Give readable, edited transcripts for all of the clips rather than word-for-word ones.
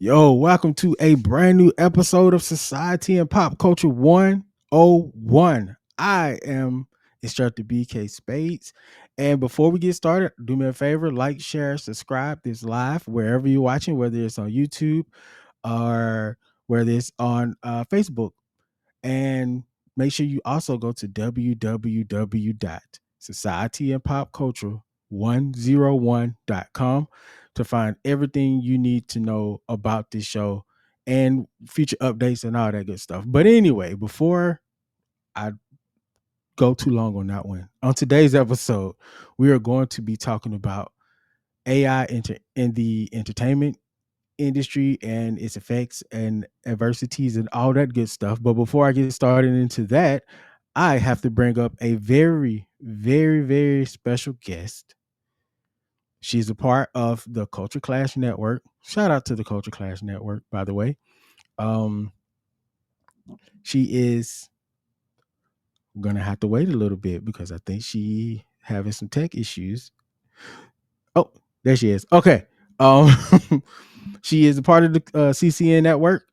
Yo, welcome to a brand new episode of Society and Pop Culture 101. I am instructor BK Spades. And before we get started, do me a favor, like, share, subscribe this live wherever you're watching, whether it's on YouTube or whether it's on Facebook. And make sure you also go to www.societyandpopculture101.com to find everything you need to know about this show and future updates and all that good stuff. But anyway, before I go too long on that one, on today's episode, we are going to be talking about AI in the entertainment industry and its effects and adversities and all that good stuff. But before I get started into that, I have to bring up a very, very, very special guest. She's a part of the Culture Clash Network. Shout out to the Culture Clash Network, by the way. Um, she is gonna have to wait a little bit because I think she having some tech issues. Oh, there she is. Okay. Um, she is a part of the CCN network,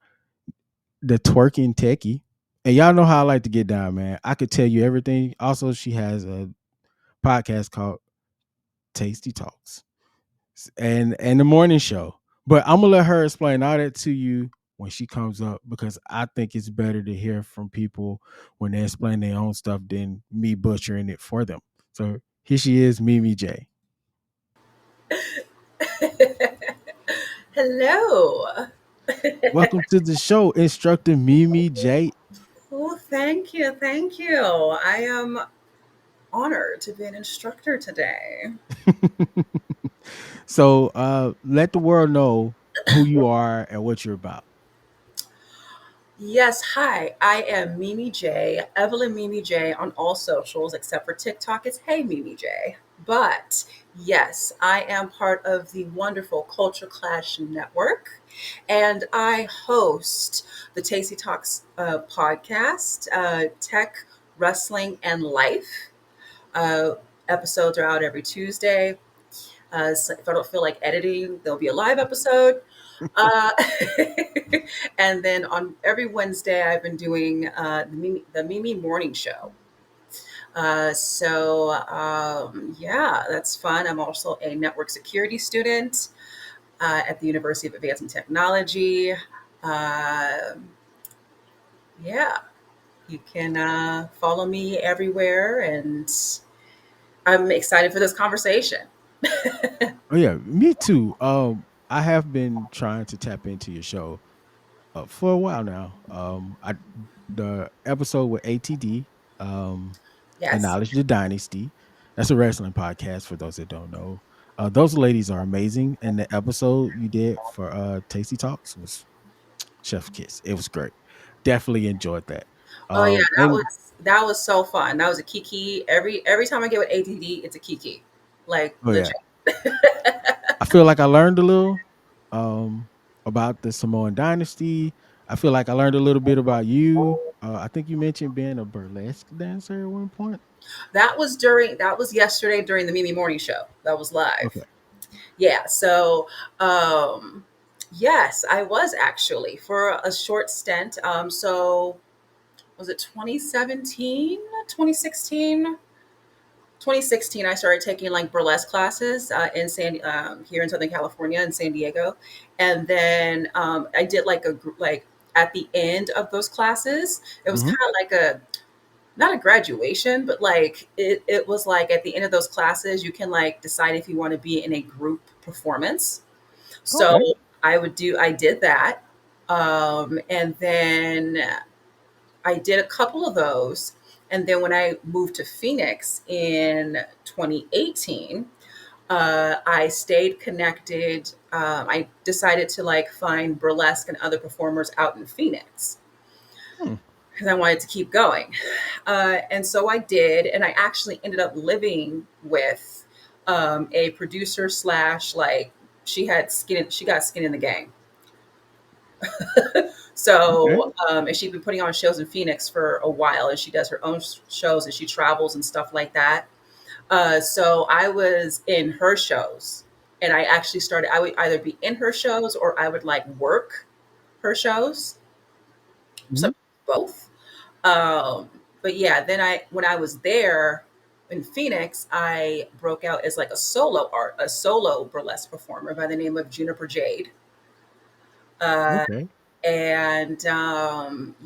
the Twerking Techie. And y'all know how I like to get down, man. I could tell you everything. Also, she has a podcast called Tasty Talks and the morning show. But I'm gonna let her explain all that to you when she comes up because I think it's better to hear from people when they explain their own stuff than me butchering it for them. So here she is, Mimi Jae. Hello. Welcome to the show, instructor Mimi Jae. Well, thank you. Thank you. I am honored to be an instructor today. So let the world know who you are and what you're about. Yes, hi. I am Mimi Jae, Evelynn Mimi Jae on all socials except for TikTok. It's Hey Mimi Jae. But yes, I am part of the wonderful Culture Clash Network, and I host the Tasty Talks podcast, Tech, Wrestling, and Life. Uh, Episodes are out every Tuesday. So if I don't feel like editing, there'll be a live episode. Uh, and then on every Wednesday, I've been doing the Mimi Morning Show. Yeah, that's fun. I'm also a network security student at the University of Advancing Technology. Uh, yeah, you can follow me everywhere, and I'm excited for this conversation. Oh yeah, me too. I have been trying to tap into your show for a while now. I the episode with ATD, Yes. Acknowledge the Dynasty. That's a wrestling podcast for those that don't know. Those ladies are amazing, and the episode you did for Tasty Talks was Chef's Kiss. It was great. Definitely enjoyed that. Oh yeah, And that was so fun. That was a kiki. Every time I get with ADD, it's a kiki, like oh yeah, legit. I feel like I learned a little about the Samoan dynasty. I feel like I learned a little bit about you. I think you mentioned being a burlesque dancer at one point. That was yesterday during the Mimi Morning Show. That was live. Okay. Yeah. Um, yes, I was actually for a short stint. Was it 2017, 2016? 2016, I started taking like burlesque classes here in Southern California in San Diego, and then I did like a like at the end of those classes, it was Hmm. kind of like a not a graduation, but like it was like at the end of those classes, you can like decide if you want to be in a group performance. So Okay. I did that, and then I did a couple of those. And then when I moved to Phoenix in 2018, I stayed connected. I decided to like find burlesque and other performers out in Phoenix Hmm. because I wanted to keep going. And so I did. And I actually ended up living with a producer slash like she got skin in the game. Okay. And she'd been putting on shows in Phoenix for a while, and she does her own shows and she travels and stuff like that. So I was in her shows. And I actually started, I would either be in her shows or I would like work her shows. So Mhm. both. Um, but yeah, then when I was there in Phoenix, I broke out as like a solo burlesque performer by the name of Juniper Jade. Uh, Okay. and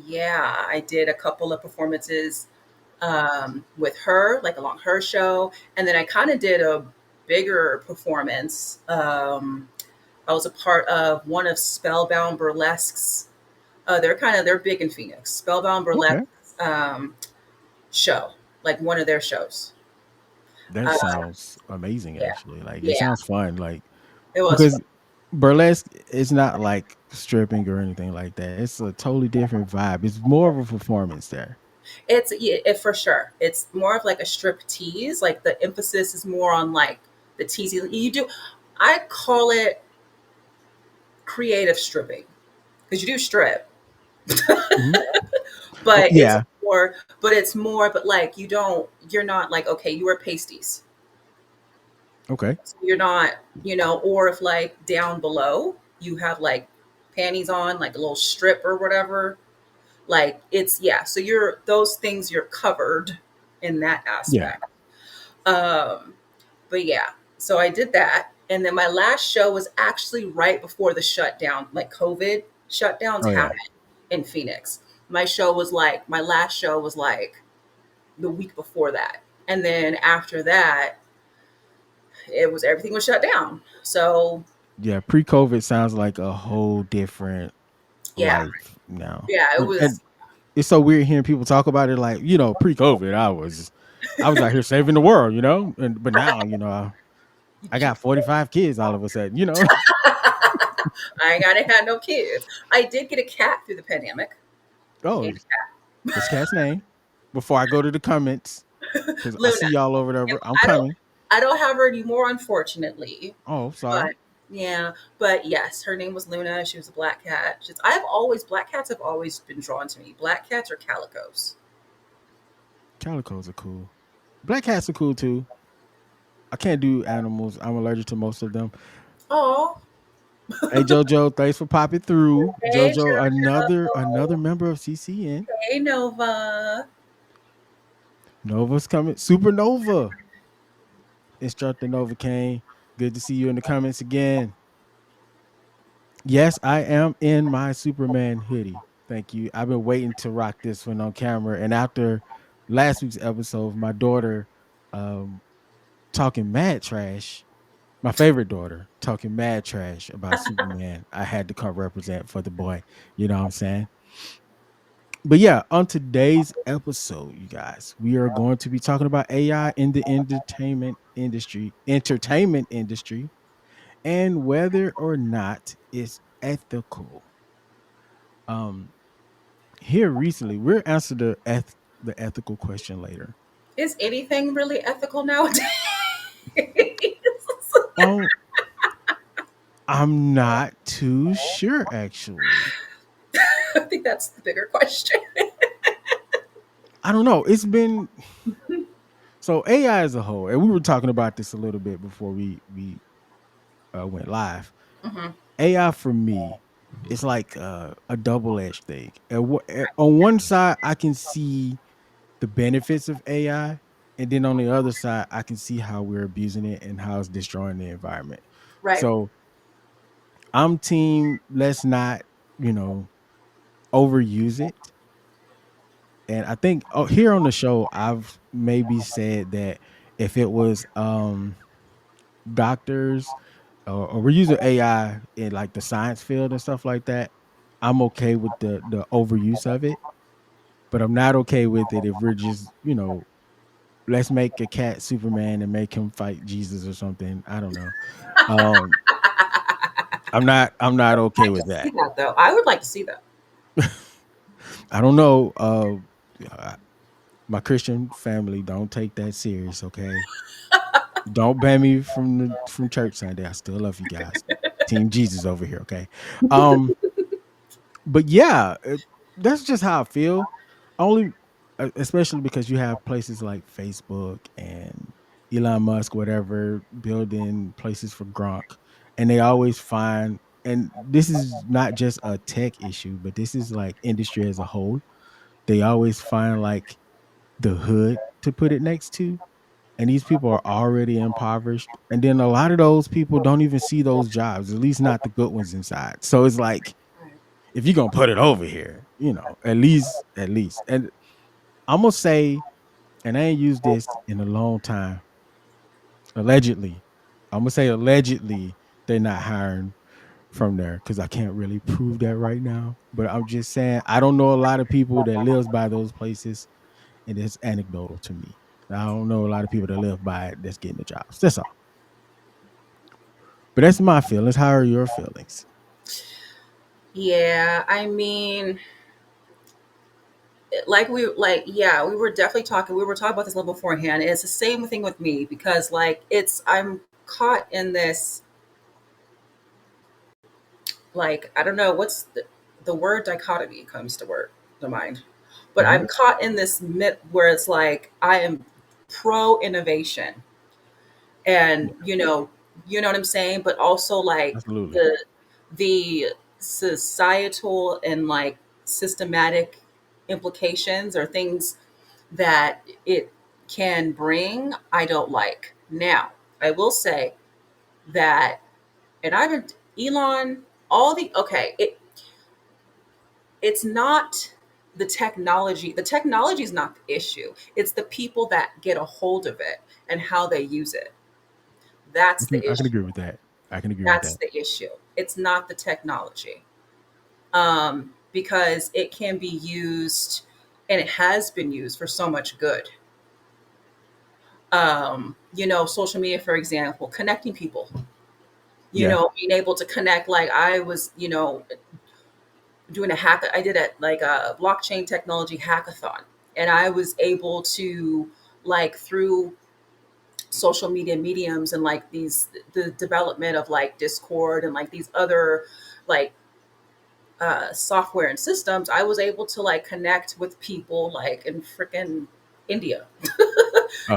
yeah, I did a couple of performances with her, like along her show. And then I kind of did a bigger performance. I was a part of one of Spellbound Burlesque's. They're big in Phoenix. Spellbound Okay. Burlesque's show, like one of their shows. That Uh, sounds amazing, yeah, actually. Like, it yeah, sounds fun. Like, it was fun. because burlesque is not like stripping or anything like that. It's a totally different vibe. It's more of a performance there. It's yeah, for sure. It's more of like a strip tease. Like the emphasis is more on like the teasing you do. I call it creative stripping because you do strip, Mhm. Oh, but yeah. it's more, but like you're not like, okay, you wear pasties. Okay. So you're not, or if like down below you have like panties on, like a little strip or whatever, like it's, yeah. So those things you're covered in that Yeah. aspect. Um, but yeah, so I did that. And then my last show was actually right before the shutdown, like COVID shutdowns Oh, yeah. happened in Phoenix. My last show was like the week before that. And then after that, everything was shut down. So Yeah. Pre COVID sounds like a whole different yeah, life now. yeah, it And was. it's so weird hearing people talk about it like, pre COVID, I was out here saving the world, but now, I got 45 kids all of a sudden. I ain't gotta have no kids. I did get a cat through the pandemic. I Oh, gained what's cat's name? Before I go to the comments, because I Luna. see y'all over there. I'm I don't coming. I don't have her anymore, unfortunately. Oh, sorry. But yeah, but yes, her name was Luna. She was a black cat. Black cats have always been drawn to me. Black cats or calicos. Calicos are cool. Black cats are cool too. I can't do animals. I'm allergic to most of them. Oh, Hey Jojo, thanks for popping through. hey Jojo, another Jojo. member of CCN. Hey Nova. Nova's coming. Supernova. Instructor Nova Kane. Good to see you in the comments again. Yes, I am in my Superman hoodie. Thank you. I've been waiting to rock this one on camera. And after last week's episode, my daughter um, talking mad trash, my favorite daughter talking mad trash about Superman, I had to come represent for the boy. You know what I'm saying? But yeah, on today's episode, you guys, we are going to be talking about AI in the entertainment industry, and whether or not it's ethical. Um, Here recently, we'll answer the ethical question later. Is anything really ethical nowadays? Um, I'm not too sure actually. I think that's the bigger question. I don't know. It's been so AI as a whole, and we were talking about this a little bit before we went live. Hmm. AI for me, it's like a double edged thing. On one side, I can see the benefits of AI, and then on the other side, I can see how we're abusing it and how it's destroying the environment. Right. So I'm team. Let's not, you know, overuse it. And I think here on the show, I've maybe said that if it was doctors or we're using AI in like the science field and stuff like that, I'm okay with the overuse of it. But I'm not okay with it if we're just, let's make a cat Superman and make him fight Jesus or something. I don't know. Um, I'm not I'd okay like to with see that. that though. I would like to see that. I don't know. Uh, my Christian family don't take that serious. Okay, don't ban me from church Sunday. I still love you guys. Team Jesus over here. Okay. Um, but yeah, that's just how I feel. Only, especially because you have places like Facebook and Elon Musk, whatever, building places for Gronk, and they always find, and this is not just a tech issue, but this is like industry as a whole. They always find like the hood to put it next to, and these people are already impoverished, and then a lot of those people don't even see those jobs, at least not the good ones inside. So it's like, Right. if you're gonna put it over here, at least, and I'm gonna say, and I ain't used this in a long time, allegedly, I'm gonna say allegedly they're not hiring from there because I can't really prove that right now, but I'm just saying I don't know a lot of people that lives by those places, and it's anecdotal to me. I don't know a lot of people that live by it that's getting the jobs. That's all. But that's my feelings. How are your feelings? Yeah, I mean, yeah, we were talking about this a little beforehand. It's the same thing with me because like I'm caught in this, like, I don't know what's the word dichotomy comes to mind, but Hmm. I'm caught in this myth where it's like I am pro innovation, and Yeah, you know what I'm saying, but also like absolutely. the societal and like systematic implications or things that it can bring, I don't like. Now, I will say that, and I've been Elon, all the okay, it's not the technology. The technology is not the issue. It's the people that get a hold of it and how they use it. I That's can, the I can issue. agree with that. I can agree with That's that. the issue. It's not the technology. Because it can be used, and it has been used for so much good. Social media, for example, connecting people, Yeah. being able to connect. Like I was, doing a hack. I did like a blockchain technology hackathon, and I was able to, like, through social media mediums and like the development of like Discord and like these other like software and systems, I was able to like connect with people like in freaking India.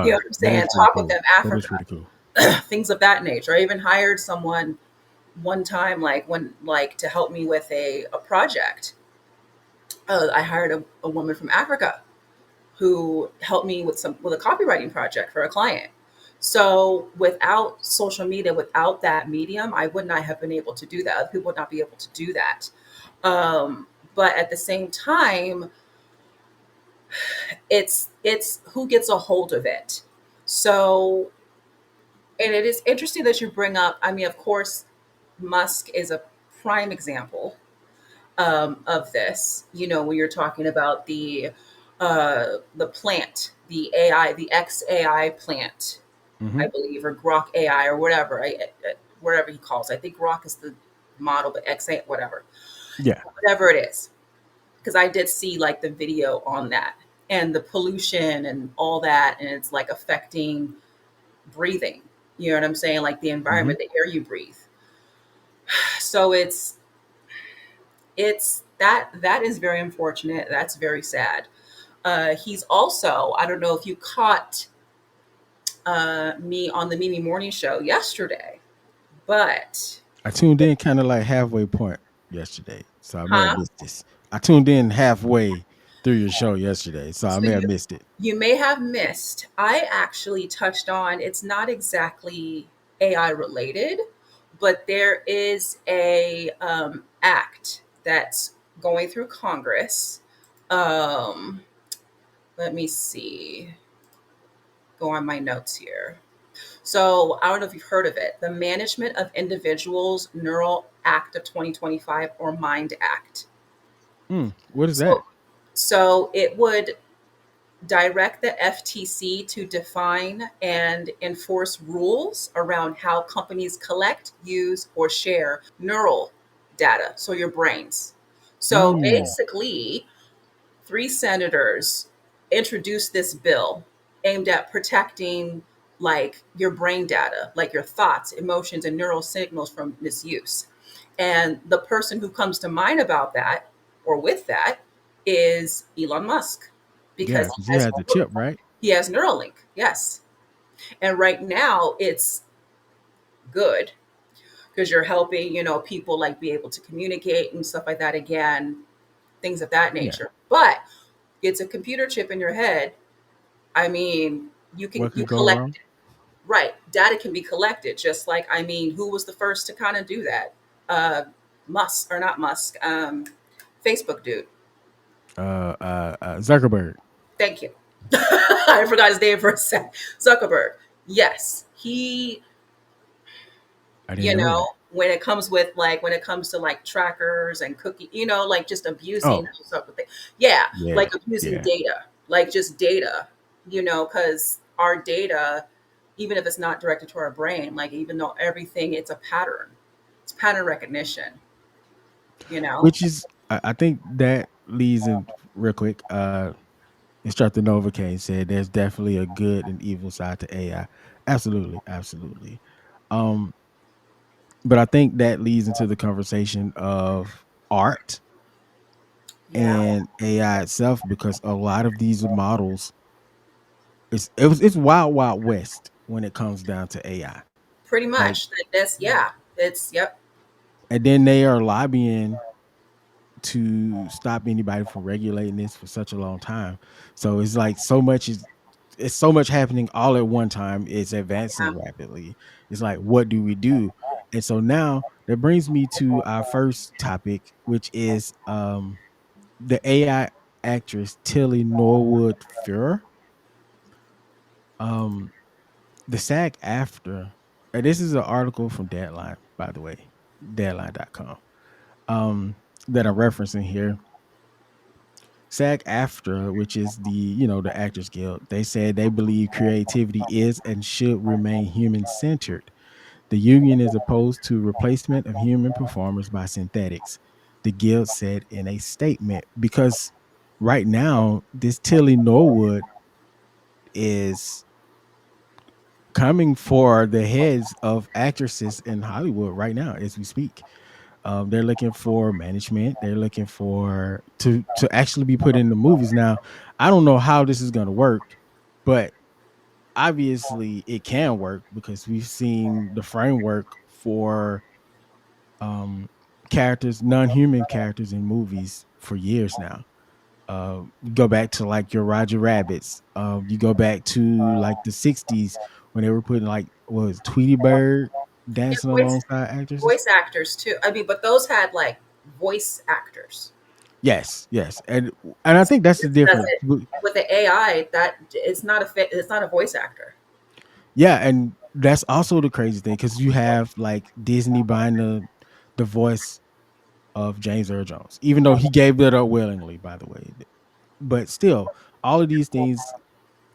You know what I'm That saying? is pretty Talk with cool. them, That is Africa, pretty cool. things of that nature. I even hired someone one time, like when like to help me with a project. I hired a woman from Africa who helped me with a copywriting project for a client. So without social media, without that medium, I would not have been able to do that. Other people would not be able to do that. But at the same time, it's who gets a hold of it. So, and it is interesting that you bring up. I mean, of course, Musk is a prime example of this. When you're talking about the plant, the AI, the XAI plant, Hmm. I believe, or Grok AI or whatever, whatever he calls it. I think Grok is the model, but XA, Yeah. whatever it is. Because I did see like the video on that and the pollution and all that, and it's like affecting breathing. You know what I'm saying? Like the Hmm. environment, the air you breathe. So it's that is very unfortunate. That's very sad. He's also, I don't know if you caught me on the Mimi Morning Show yesterday, but I tuned in kind of like halfway point yesterday, so I may have huh? missed this. I tuned in halfway through your show yesterday, so I So may have missed it. you may have missed. I actually touched on. It's not exactly AI related, but there is a act that's going through Congress. Um, Let me see. Go on my notes here. So I don't know if you've heard of it, the Management of Individuals Neural Act of 2025, or MIND Act. What is So, that? so it would direct the FTC to define and enforce rules around how companies collect, use, or share neural data, so your brains. So Mm, basically, three senators introduced this bill aimed at protecting like your brain data, like your thoughts, emotions, and neural signals from misuse. And the person who comes to mind about that or with that is Elon Musk, yeah, because because he has the chip, right? he has Neuralink. Yes. And right now it's good because you're helping, people like be able to communicate and stuff like that again, things of that Yeah. nature. But it's a computer chip in your head. I mean, What you could go collect wrong? it. Right. Data can be collected, just like, I mean, who was the first to kind of do that? Uh Musk, or not Musk, Facebook dude. Zuckerberg. Thank you. I forgot his name for a sec. Zuckerberg. Yes. I didn't know that. When it comes with like when it comes to like trackers and cookie, like just abusing Oh, those sort of thing. Yeah, yeah, like abusing yeah. data, like just data, because our data, even if it's not directed to our brain, like even though everything, it's a pattern, it's pattern recognition, you know. Which is, I think that leads in real quick. Instructor Novocaine said there's definitely a good and evil side to AI. Absolutely, absolutely. Um, but I think that leads into the conversation of art Yeah, and AI itself, because a lot of these models, it's wild wild west when it comes down to AI. pretty Like, much. That's yeah. It's yep. and then they are lobbying to stop anybody from regulating this for such a long time. So it's like it's so much happening all at one time. It's Yeah, advancing rapidly. It's like, what do we do? And so now that brings me to our first topic, which is the AI actress Tilly Norwood Fuhrer. Um, the SAG after, and this is an article from Deadline, by the way, deadline.com, that I'm referencing here. SAG after, which is the Actors Guild, they said they believe creativity is and should remain human centered. The union is opposed to replacement of human performers by synthetics, the guild said in a statement, because right now this Tilly Norwood is coming for the heads of actresses in Hollywood right now as we speak. They're looking for management. They're looking for to actually be put in the movies. Now, I don't know how this is going to work, but obviously it can work because we've seen the framework for um, characters, non-human characters in movies for years now. You go back to like your Roger Rabbits. You go back to like the '60s when they were putting like what was it, Tweety Bird yeah. dancing Voice alongside actresses. voice actors too. I mean, but those had like voice actors. Yes, yes, and I think that's the This difference. doesn't, with the AI, that it's not it's not a voice actor. Yeah, and that's also the crazy thing because you have like Disney buying the voice of James Earl Jones, even though he gave that up willingly, by the way. But still, all of these things,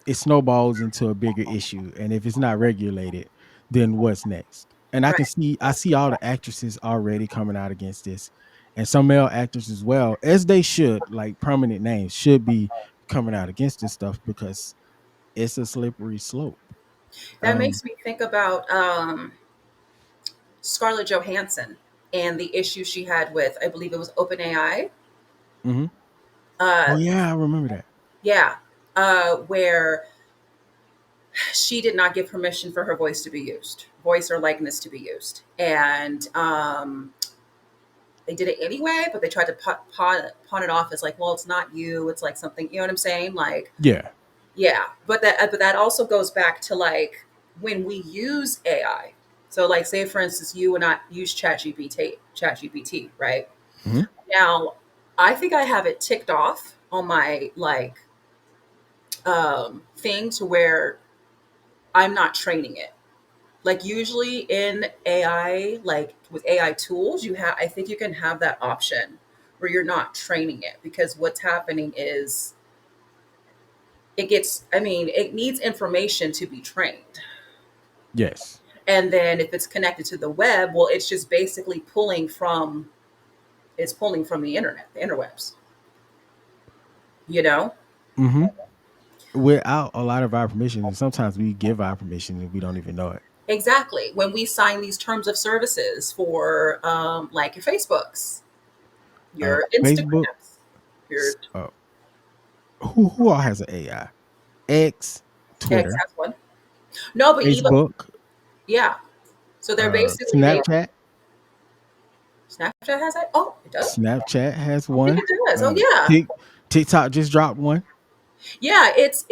it snowballs into a bigger issue, and if it's not regulated, then what's next? And Right. I see all the actresses already coming out against this, and some male actors as well, as they should, like prominent names should be coming out against this stuff because it's a slippery slope. That Um, makes me think about Scarlett Johansson and the issue she had with, I believe it was OpenAI. mhm. Oh Uh, yeah, I remember that. yeah, where she did not give permission for her voice to be used, voice or likeness to be used, and they did it anyway. But they tried to pawn it off as like, well, it's not you, it's like something. You know what I'm saying? Like, Yeah. yeah, but that also goes back to like when we use AI. So like say for instance you and I use ChatGPT, right? Mhm. Now I think I have it ticked off on my like thing to where I'm not training it. Like usually in AI, like with AI tools, I think you can have that option where you're not training it because what's happening is it needs information to be trained. Yes. And then if it's connected to the web, well, it's just basically pulling from the internet, the interwebs, you know? Mhm. Without a lot of our permission, and sometimes we give our permission and we don't even know it. Exactly. When we sign these terms of services for like your Facebooks, your Facebook, Instagrams, your who all has an AI? X, X Twitter, has one. No, but even Facebook, yeah. So they're basically they Snapchat. Snapchat has that. Oh, it does. Snapchat has I think one. it does. Oh Uh, yeah, Tik TikTok just dropped one. yeah.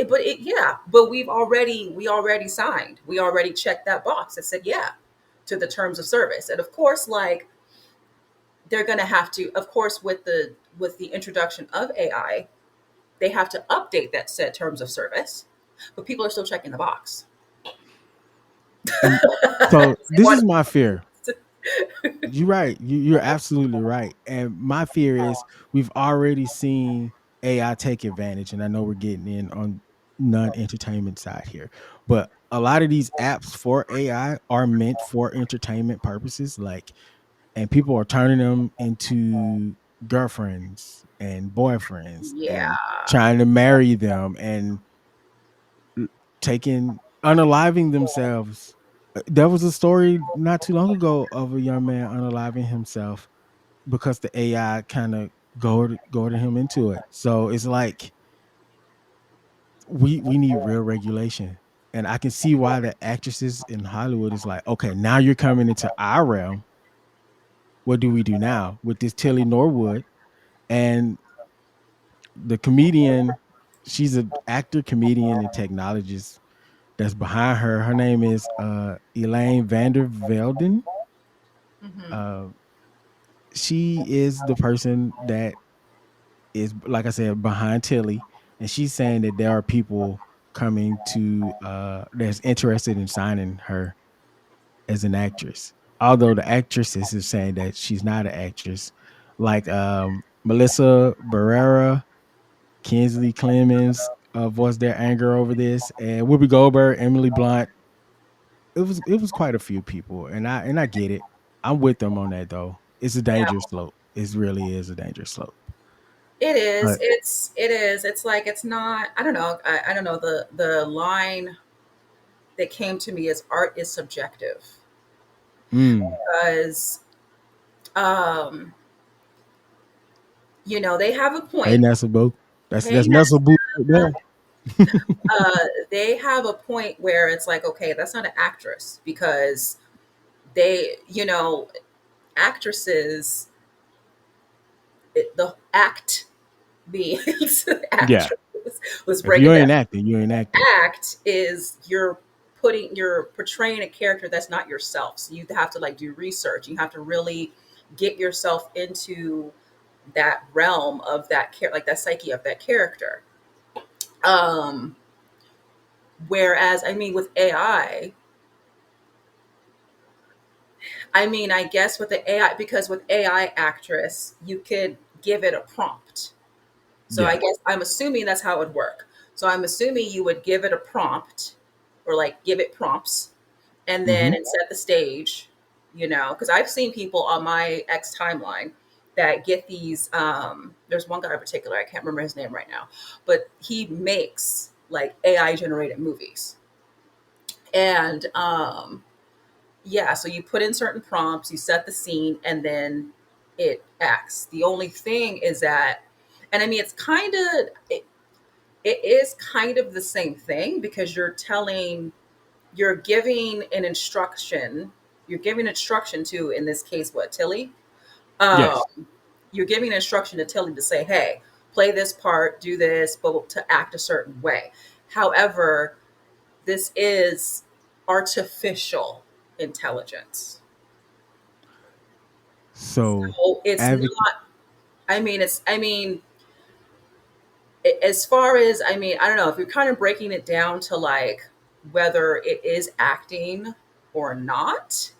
But it yeah. But we already signed. We already checked that box that said yeah to the terms of service, and of course, like they're going to have to, of course, with the introduction of AI, they have to update that said terms of service. But people are still checking the box. And so They this want is my fear. You're right. You're absolutely right. And my fear is we've already seen AI take advantage, and I know we're getting in on non-entertainment side here, but a lot of these apps for AI are meant for entertainment purposes, like, and people are turning them into girlfriends and boyfriends yeah, and trying to marry them and taking unaliving themselves. There was a story not too long ago of a young man unaliving himself because the AI kind of goaded him into it. So it's like we need real regulation. And I can see why the actresses in Hollywood is like, okay, now you're coming into our realm. What do we do now with this Tilly Norwood and the comedian? She's an actor, comedian, and technologist that's behind her. Her name is Elaine Vander Velden. hmm Uh, she is the person that is, like I said, behind Tilly, and she's saying that there are people coming to that's interested in signing her as an actress. Although the actresses is saying that she's not an actress, like Melissa Barrera, Kinsley Clemens voiced their anger over this, and Whoopi Goldberg, Emily Blunt. It was quite a few people, and I get it. I'm with them on that though. It's a dangerous slope. It really is a dangerous slope. it is. But It is. It's like it's not. I don't know. I don't know. The line that came to me is art is subjective mm, because um, they have a hey point. Nasabo, Hey, that's Nasabo right there. they have a point where it's like, okay, that's not an actress because they, actresses, the act being Yeah, actress. Let's if break you it down. ain't acting, you ain't acting. Act is you're portraying a character that's not yourself. So you have to like do research. You have to really get yourself into that realm of that like that psyche of that character. Um, Whereas, I mean, with AI, I mean, I guess with the AI, because with AI actress, you could give it a prompt. So I Yeah. guess I'm assuming that's how it would work. So I'm assuming you would give it a prompt or like give it prompts and then Hmm. and set the stage, because I've seen people on my X timeline that get these. There's one guy in particular, I can't remember his name right now, but he makes like AI generated movies. And yeah, so you put in certain prompts, you set the scene, and then it acts. The only thing is that, and I mean, it is kind of the same thing because you're giving an instruction, you're giving instruction to, in this case, what, Tilly? Um, Yes. you're giving instruction to Tilly to say, hey, play this part, do this, but to act a certain way. However, this is artificial intelligence. So, So it's advocate. not, I mean, as far as, I mean, I don't know if you're kind of breaking it down to like whether it is acting or not,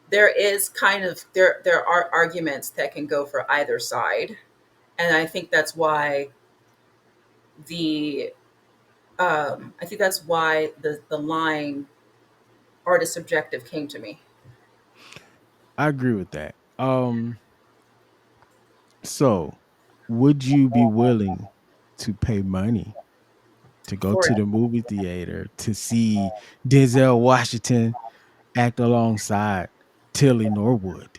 there is kind of, there are arguments that can go for either side. And the, I think that's why the line art is subjective came to me I agree with that. So, would you be willing to pay money to go for to it. the movie theater to see Denzel Washington act alongside Tilly Norwood?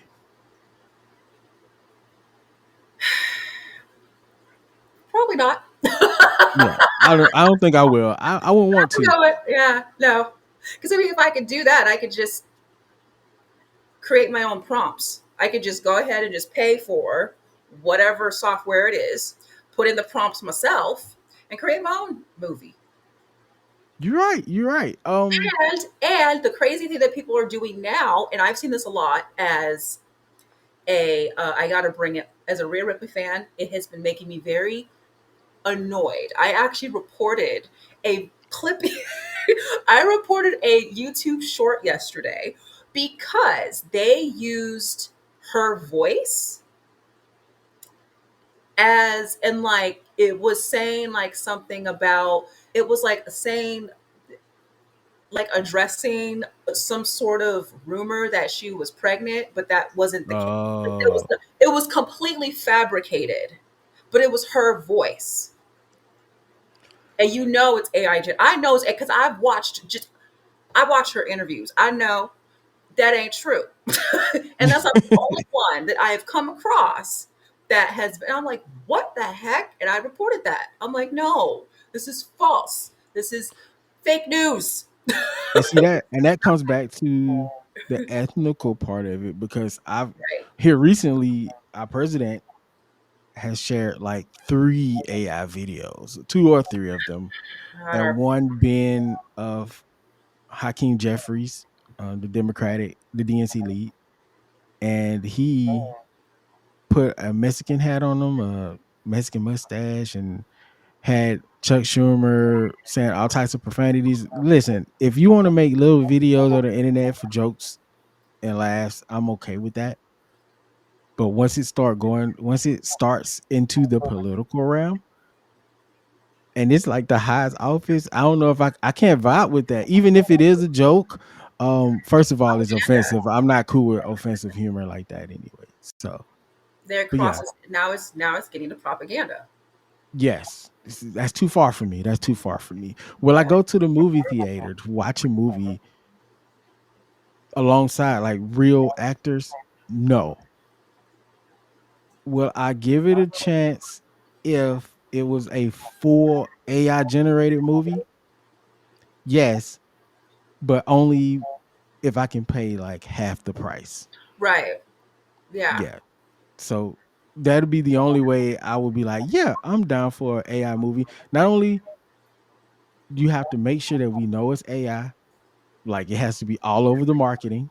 Probably not. Yeah. I don't think I will. I wouldn't want to. know it. Yeah, no. Because I mean, if I could do that, I could just create my own prompts. I could just go ahead and just pay for whatever software it is, put in the prompts myself, and create my own movie. You're right. You're right. And the crazy thing that people are doing now, and I've seen this a lot as a I gotta bring it as a Rhea Ripley fan. It has been making me very annoyed. I actually reported a clip. I reported a YouTube short yesterday because they used her voice as, and like it was saying like something about, it was like saying, like addressing some sort of rumor that she was pregnant, but that wasn't the case. Oh, It was completely fabricated, but it was her voice. And you know it's AI. I know it's because I watched her interviews. I know that ain't true. And that's like the only one that I have come across that has been, I'm like, what the heck? And I reported that. I'm like, no, this is false. This is fake news. and see that, and that comes back to the ethnical part of it because I've Right. here recently our president has shared like 3 AI videos, 2 or 3 of them, God, and our, one being of Hakeem Jeffries, the DNC lead, and he put a Mexican hat on him, a Mexican mustache, and had Chuck Schumer saying all types of profanities. Listen, if you want to make little videos on the internet for jokes and laughs, I'm okay with that. But once it starts into the political realm, and it's like the highest office, I don't know if I can't vibe with that. Even if it is a joke, first of all, it's offensive. I'm not cool with offensive humor like that anyway. So, their but yeah, crosses now it's getting to propaganda. yes, that's too far for me. That's too far for me. Will I Yeah. go to the movie theater to watch a movie alongside like real actors? No. Will I give it a chance if it was a full AI generated movie? Yes, but only if I can pay like half the price. Right. Yeah. Yeah. So that'd be the only way I would be like, yeah, I'm down for an AI movie. Not only do you have to make sure that we know it's AI, like it has to be all over the marketing.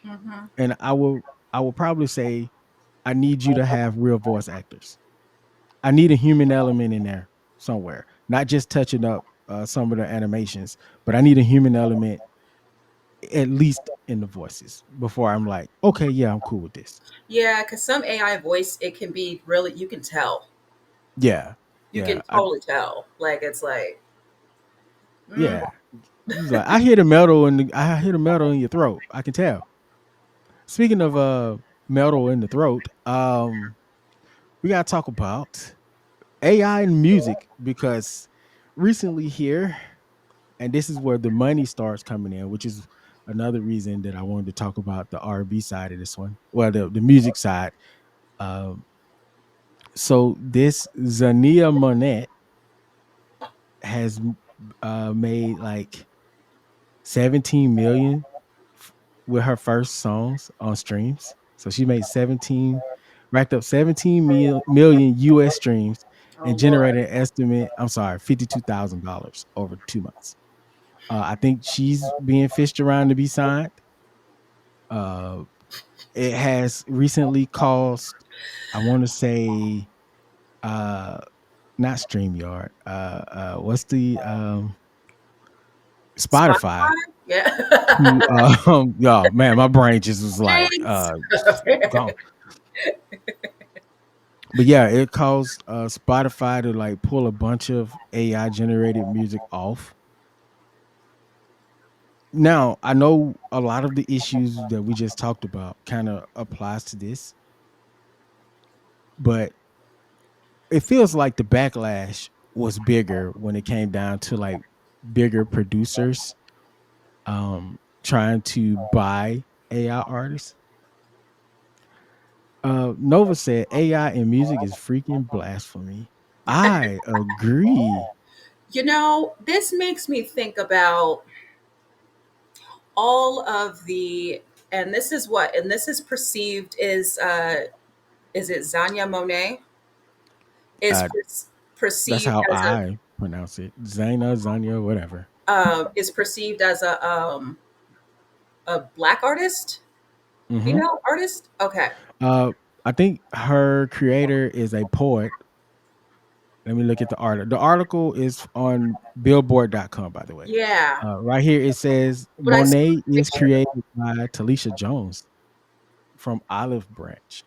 Hmm. And I will probably say I need you to have real voice actors. I need a human element in there somewhere, not just touching up some of the animations, but I need a human element at least in the voices before I'm like, okay, yeah, I'm cool with this. Yeah, because some AI voice, it can be really, you can tell. Yeah, You can yeah, I, totally tell. Like it's like, mm, yeah. He's like, I hear the metal in your throat. I can tell. Speaking of metal in the throat, we gotta talk about AI and music because recently here, and this is where the money starts coming in, which is another reason that I wanted to talk about the R&B side of this one. Well, the music side. Um, so this Zania Monet has made like 17 million with her first songs on streams. So she made 17, racked up 17 million US streams oh and Lord. generated an estimate, I'm sorry, $52,000 over 2 months. I think she's being fished around to be signed. Uh, it has recently cost, I want to say, uh, not StreamYard. What's the Spotify Spotify? Yeah. to yeah, man, my brain just was like Thanks. gone. But yeah, it caused Spotify to like pull a bunch of AI generated music off. Now, I know a lot of the issues that we just talked about kind of applies to this, but it feels like the backlash was bigger when it came down to like bigger producers trying to buy AI artists. Nova said AI in music is freaking blasphemy. I agree. This makes me think about all of the, and this is what, and this is perceived is it Zanya Monet is Uh, that's perceived how as I pronounce it. Zaina, Zanya, whatever. is perceived as a black artist, Hmm. female artist. Okay, Uh, I think her creator is a poet. Let me look at the article. The article is on billboard.com, by the way. yeah, Right here it says but I saw Monet the is picture. created by Talisha Jones from Olive Branch.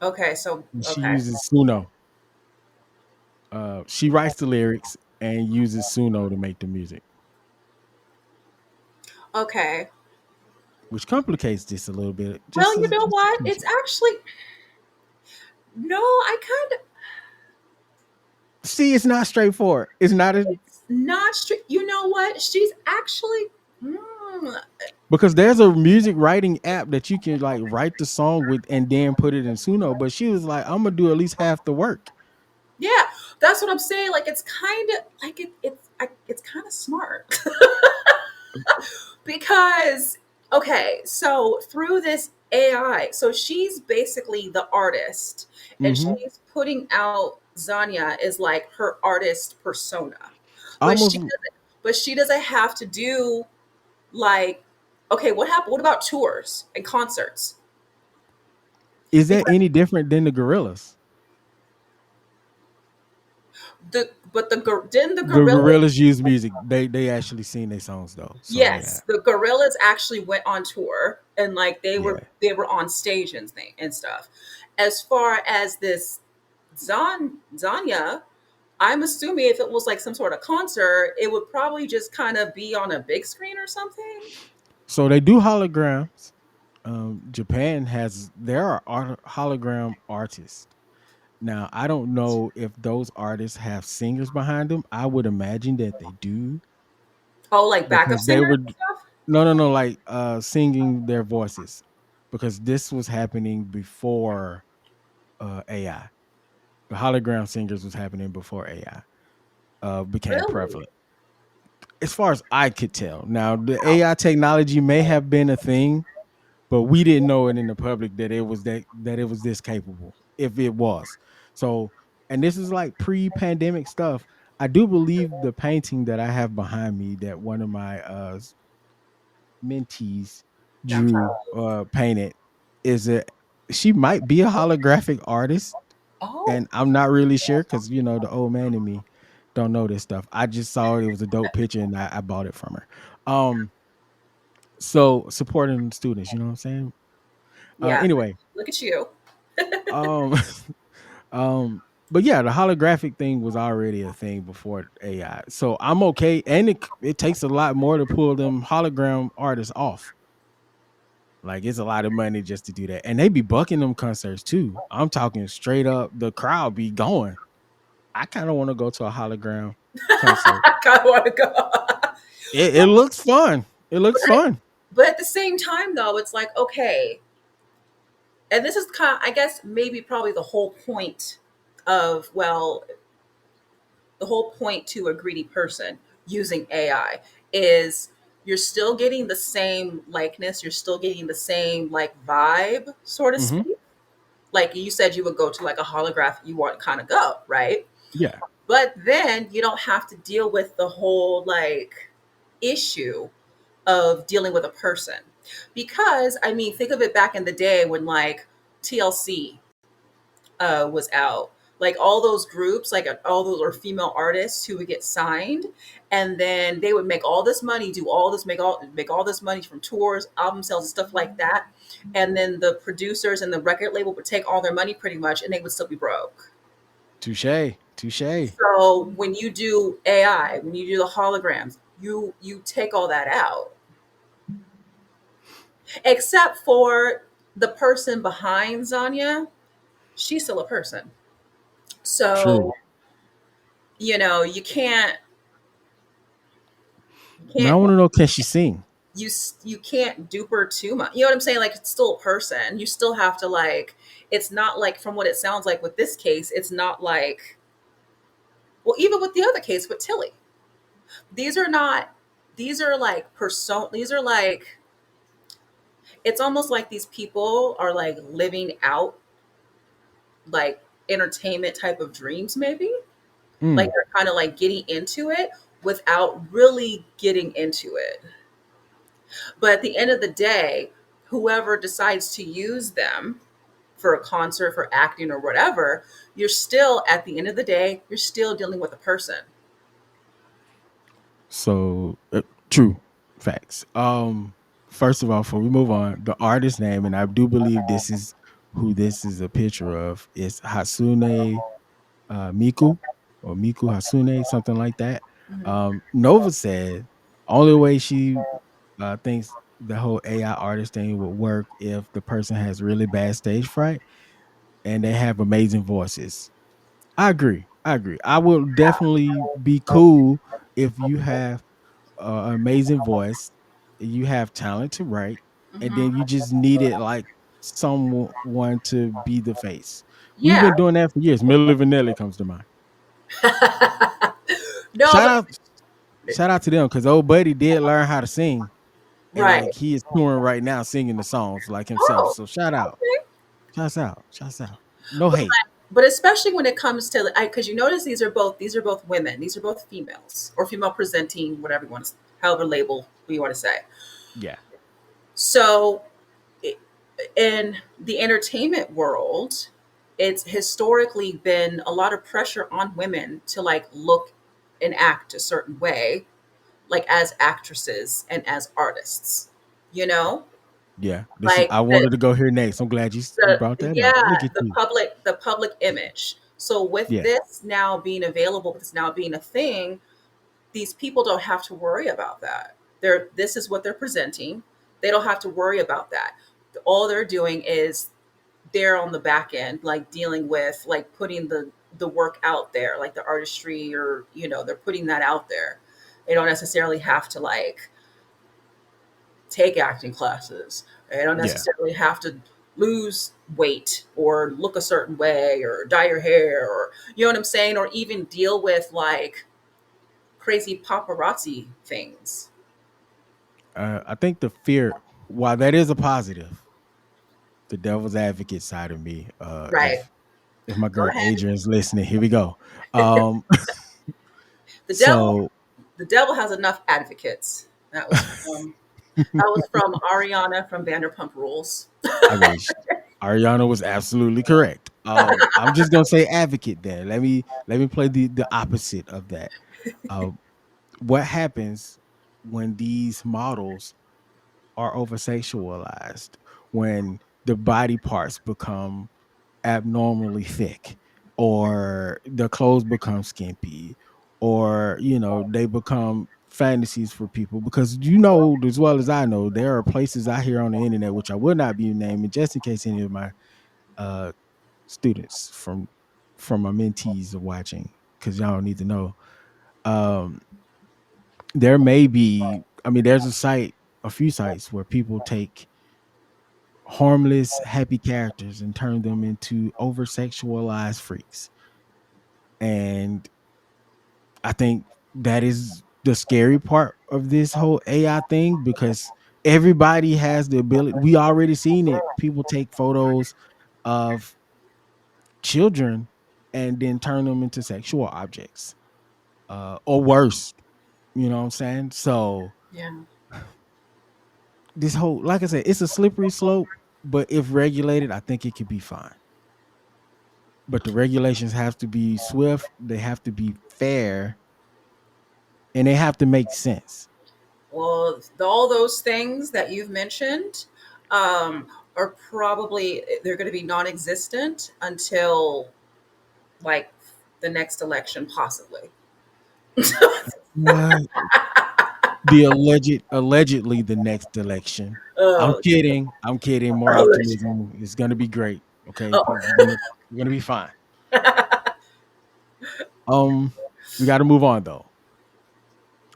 Okay, so And she okay, uses Suno. She writes the lyrics and uses Suno to make the music, okay. which complicates this a little bit. Well, you know Just a what? It's teacher. actually no. I kind of See, it's not straightforward. It's not a it's not strict. You know what? She's actually. Mm, because there's a music writing app that you can like write the song with and then put it in Suno. But she was like, I'm gonna do at least half the work. yeah, that's what I'm saying. Like it's kind of like it's kind of smart. Because okay, so through this AI, so she's basically the artist, and Hmm. she's putting out Zanya is like her artist persona, but Almost. she doesn't have to do like okay, what happened? What about tours and concerts? Is that Because any different than the gorillas? didn't the The gorillas. gorillas use music. They actually sing their songs though. So yeah, Yes, the Gorillas actually went on tour and like yeah. they were on stage and thing and stuff. As far as this Zanya, I'm assuming if it was like some sort of concert, it would probably just kind of be on a big screen or something. So they do holograms. Japan has there are hologram artists. Now I don't know if those artists have singers behind them. I would imagine that they do Oh, like backup because they singers were and stuff. no like singing their voices because this was happening before AI. The hologram singers was happening before AI became Really? prevalent. As far as I could tell. Now the AI technology may have been a thing, but we didn't know it in the public that it was this capable if it was. So, and this is like pre-pandemic stuff. I do believe the painting that I have behind me that one of my mentees Yeah, I'm drew proud. painted is a she might be a holographic artist, Oh, and I'm not really sure because the old man in me don't know this stuff. I just saw it was a dope picture and I bought it from her. So supporting students, you know what I'm saying? yeah. Anyway, Look at you. um um but yeah, the holographic thing was already a thing before AI. So I'm okay. And it takes a lot more to pull them hologram artists off. Like it's a lot of money just to do that. And they be bucking them concerts too. I'm talking straight up, the crowd be going. I kind of want to go to a hologram concert. I kind of want to go. It looks fun. It looks but, fun. but at the same time, though, it's like okay, and this is kind of, I guess, maybe probably the whole point of, well, the whole point to a greedy person using AI is you're still getting the same likeness, you're still getting the same like vibe, so to Hmm. speak. Like you said, you would go to like a holograph, you want to kind of go, right? Yeah, But then you don't have to deal with the whole like issue of dealing with a person. Because I mean, think of it back in the day when like TLC was out. Like all those groups, like all those or female artists who would get signed, and then they would make all this money, do all this, make all this money from tours, album sales, and stuff like that. And then the producers and the record label would take all their money pretty much, and they would still be broke. touche, touche. So when you do AI, when you do the holograms, you take all that out, except for the person behind Zanya. She's still a person. True. So you Now I can't want to know, can she sing? you can't dupe her too much. You know what I'm saying? Like it's still a person. You still have to like. It's not like from what it sounds like with this case. It's not like well, even with the other case with Tilly. These are not, these are like these are like, it's almost like these people are like living out like entertainment type of dreams, maybe. Like Mm. they're kind of like getting into it without really getting into it. But at the end of the day, whoever decides to use them for a concert, for acting, or whatever, you're still, at the end of the day, you're still dealing with a person. So true facts. First of all, before we move on, the artist name, and I do believe this is who this is a picture of, is Hasune Miku or Miku Hasune, something like that. Mhm. Nova said only way she thinks the whole AI artist thing would work if the person has really bad stage fright and they have amazing voices. I agree. I agree. I will definitely be cool if you have an amazing voice, you have talent to write, and then Mhm. you just needed like someone to be the face. We've Yeah. been doing that for years. Milli Vanilli comes to mind. No, Shout but out, shout out to them because old buddy did learn how to sing, and right. like he is touring right now singing the songs like himself. Oh, So shout out, okay. shouts out. No But hate. but especially when it comes to, because you notice these are both women, these are both females or female presenting, whatever you want to, however label you want to say. Yeah, So in the entertainment world, it's historically been a lot of pressure on women to like look and act a certain way, like as actresses and as artists. You know, yeah. This is. like I wanted to go here next. I'm glad you brought that up. yeah, Look at you. the public image. So with Yeah, this now being available, with this now being a thing, these people don't have to worry about that. This is what they're presenting. They don't have to worry about that. All they're doing is they're on the back end, like dealing with like putting the work out there, like the artistry, or they're putting that out there. They don't necessarily have to like take acting classes. They don't yeah. necessarily have to lose weight or look a certain way or dye your hair, or you know what I'm saying, or even deal with like crazy paparazzi things. I think the fear, while that is a positive, the devil's advocate side of me. Right. If my Go girl ahead. Adrian's listening, here we go. Um, The devil so the devil has enough advocates. That was from Ariana from Vanderpump Rules. I mean, Ariana was absolutely correct. I'm just gonna say advocate there. Let me play the opposite of that. Uh, what happens when these models are over sexualized? When the body parts become abnormally thick, or the clothes become skimpy, or they become fantasies for people, because as well as I know, there are places out here on the internet, which I will not be naming just in case any of my uh students from my mentees are watching, because y'all need to know. um there may be, I mean, there's a few sites where people take harmless, happy characters and turn them into over sexualized freaks. And I think that is the scary part of this whole AI thing, because everybody has the ability. We already seen it. People take photos of children and then turn them into sexual objects, or worse. You know what I'm saying? So Yeah. this whole, like I said, it's a slippery slope, but if regulated, I think it could be fine. But the regulations have to be swift, they have to be fair, and they have to make sense. Well, all those things that you've mentioned are probably, they're going to be non-existent until like the next election, possibly. What? Allegedly the next election. I'm Oh, kidding. I'm kidding. More allegedly. optimism. It's gonna be great. Okay, Oh. we're gonna be fine. Um, we got to move on though.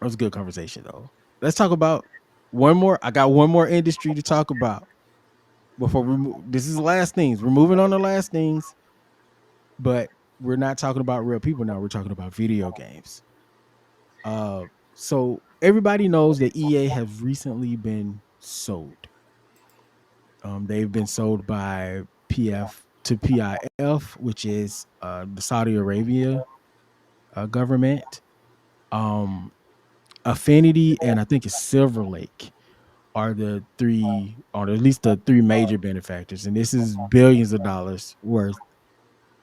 It was a good conversation though. Let's talk about one more. I got one more industry to talk about before we move. This is the last things. We're moving on to last things, but we're not talking about real people now. We're talking about video games. So everybody knows that EA has recently been sold. They've been sold by PF to PIF, which is the Saudi Arabia government. Um, Affinity and I think it's Silver Lake are the three, or at least the three major benefactors, and this is billions of dollars worth.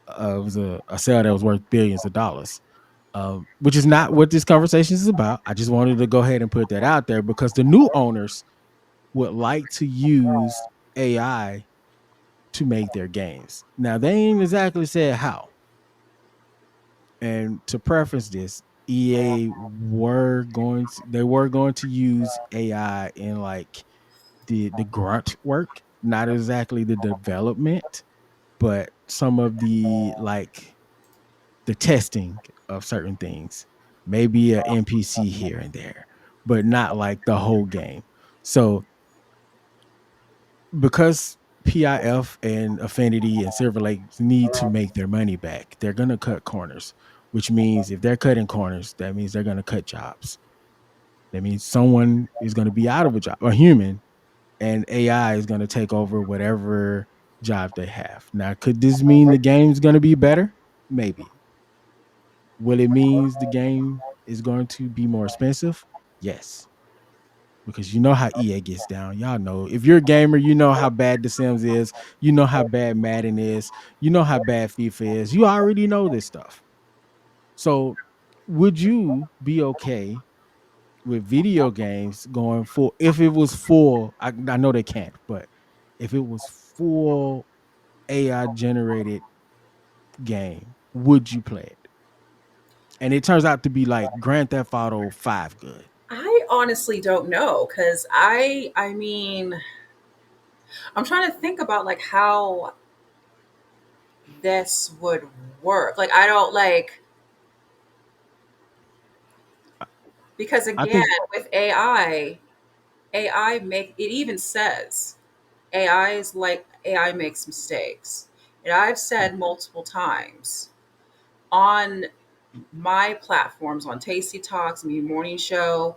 It was a sale that was worth billions of dollars, which is not what this conversation is about. I just wanted to go ahead and put that out there because the new owners would like to use AI to make their games. Now they ain't exactly said how. And to preface this, EA were going to use AI in like the grunt work, not exactly the development, but some of the like the testing of certain things. Maybe an NPC here and there, but not like the whole game. So because PIF and Affinity and Silver Lake need to make their money back, they're going to cut corners, which means if they're cutting corners, that means they're going to cut jobs. That means someone is going to be out of a job, a human, and AI is going to take over whatever job they have. Now, could this mean the game's going to be better? Maybe. Will it mean the game is going to be more expensive? Yes, because you know how EA gets down. Y'all know if you're a gamer, you know how bad The Sims is. You know how bad Madden is. You know how bad FIFA is. You already know this stuff. So, would you be okay with video games going full? If it was full, I know they can't, but if it was full AI generated game, would you play it? And it turns out to be like Grand Theft Auto 5 good. I honestly don't know because I mean, I'm trying to think about like how this would work. Like I don't like because I again think with AI make it even says AI is like AI makes mistakes. And I've said multiple times on my platforms on Tasty Talks, Me Morning Show,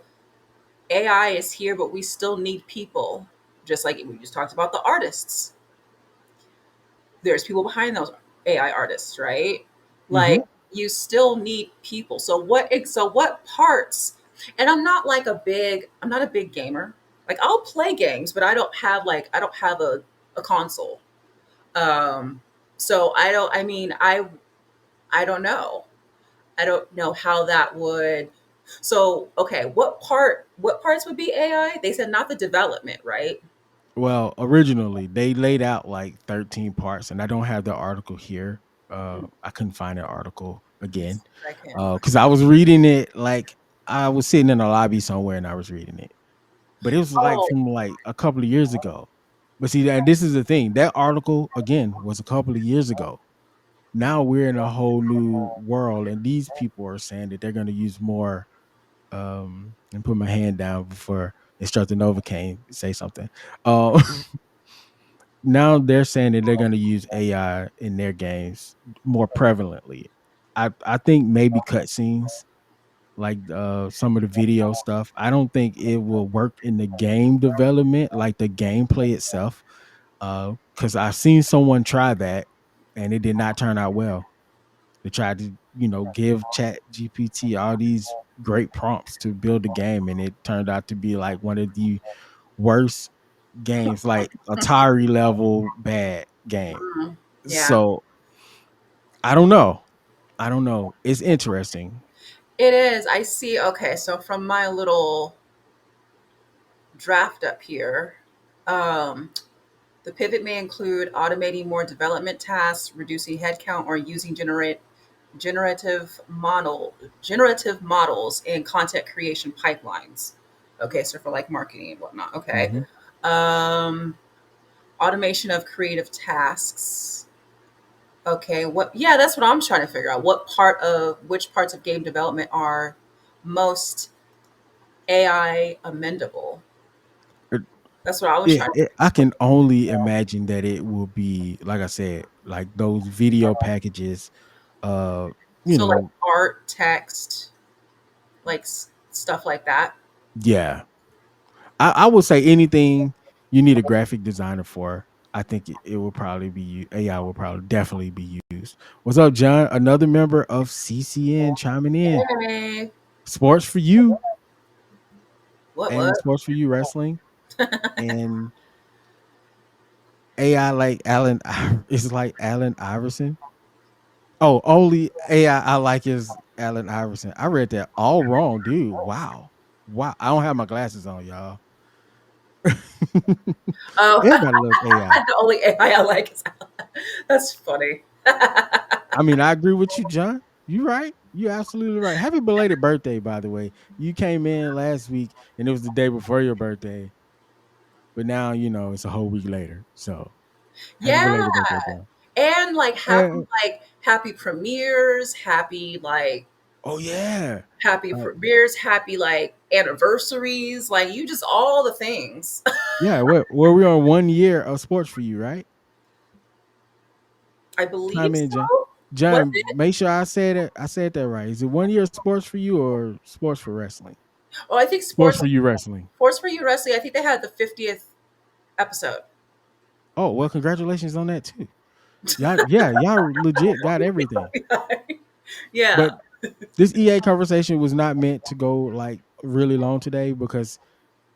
AI is here, but we still need people. Just like we just talked about the artists. There's people behind those AI artists, right? mhm. Like you still need people. So what parts, and I'm not a big gamer. Like I'll play games, but I don't have a console. Um so I mean I don't know. I don't know how that would. So, okay, what parts would be AI? They said not the development, right? Well, originally they laid out like 13 parts, and I don't have the article here. I couldn't find the article again I can't find. because I was reading it like I was sitting in a lobby somewhere and I was reading it, but it was like Oh, from like a couple of years ago. But see, and this is the thing, that article again was a couple of years ago. Now we're in a whole new world, and these people are saying that they're going to use more. And put my hand down before Instructor Nova came say something. Uh, now they're saying that they're going to use AI in their games more prevalently. I think maybe cutscenes, like some of the video stuff. I don't think it will work in the game development, like the gameplay itself, because I've seen someone try that and it did not turn out well. They tried to, give Chat GPT all these great prompts to build a game, and it turned out to be like one of the worst games, like Atari level bad game. mm, yeah, So I don't know. I don't know. It's interesting. it is. I see. Okay, so from my little draft up here, um, the pivot may include automating more development tasks, reducing headcount, or using generative generative models in content creation pipelines. Okay, so for like marketing and whatnot. Okay. Hmm. Um, automation of creative tasks. Okay, what yeah, that's what I'm trying to figure out. Which parts of game development are most AI amendable? That's what I was trying to I figure out. can only imagine that it will be like I said, like those video packages. Uh, you So like know, art, text, like stuff like that. Yeah. I would say anything you need a graphic designer for, I think it will probably be AI will probably definitely be used. What's up, John? Another member of CCN chiming in. Hey, Sports for you and what? sports for you wrestling and AI like Allen is like Allen Iverson. Oh, only AI I like is Allen Iverson. I read that all wrong, dude. Wow. Wow. I don't have my glasses on, y'all. Oh, Everybody loves AI. the only AI I like is that's funny. I mean, I agree with you, John. You right. You absolutely right. Happy belated birthday, by the way. You came in last week and it was the day before your birthday, but now you know it's a whole week later. So happy Yeah, belated birthday, John. and Uh, happy premieres, oh yeah. happy Uh, premieres, happy like anniversaries, like you just all the things. yeah, where we on 1 year of sports for you, right? I Chime believe in, John. so. Was John, it? make sure I said that right. Is it 1 year of sports for you or sports for wrestling? Oh, I think Sports for you wrestling. Sports for You Wrestling. I think they had the 50th episode. Oh, well, congratulations on that too. Y'all legit got everything. Yeah, But this EA conversation was not meant to go like really long today because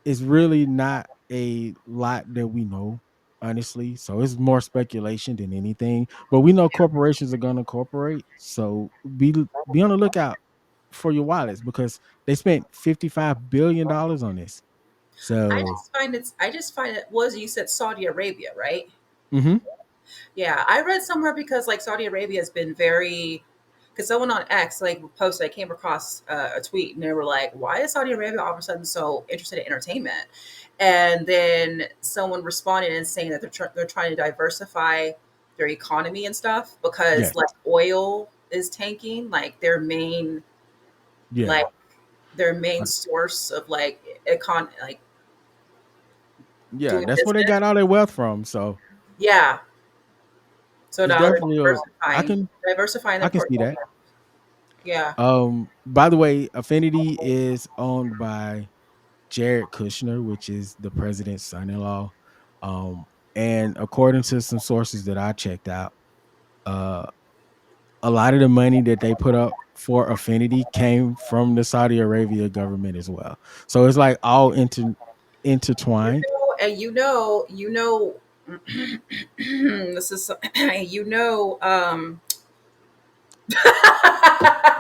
it's really not a lot that we know, honestly. So it's more speculation than anything. But we know corporations are gonna corporate. So be on the lookout for your wallets because they spent $55 billion on this. So I just find it was you said Saudi Arabia, right? mhm, Yeah, I read somewhere because like Saudi Arabia has been very because someone on X like posted I came across a tweet and they were like, why is Saudi Arabia all of a sudden so interested in entertainment? And then someone responded and saying that they're trying to diversify their economy and stuff because yes. like oil is tanking, like Yeah. their main Uh, source of like yeah, doing that's where they business. got all their wealth from. So Yeah, so it's now they're definitely a I can diversifying I their can see portfolio. that. Yeah. By the way, Affinity is owned by Jared Kushner, which is the president's son-in-law. Um, and according to some sources that I checked out, uh, a lot of the money that they put up for Affinity came from the Saudi Arabia government as well. So it's like all intertwined. And this is you know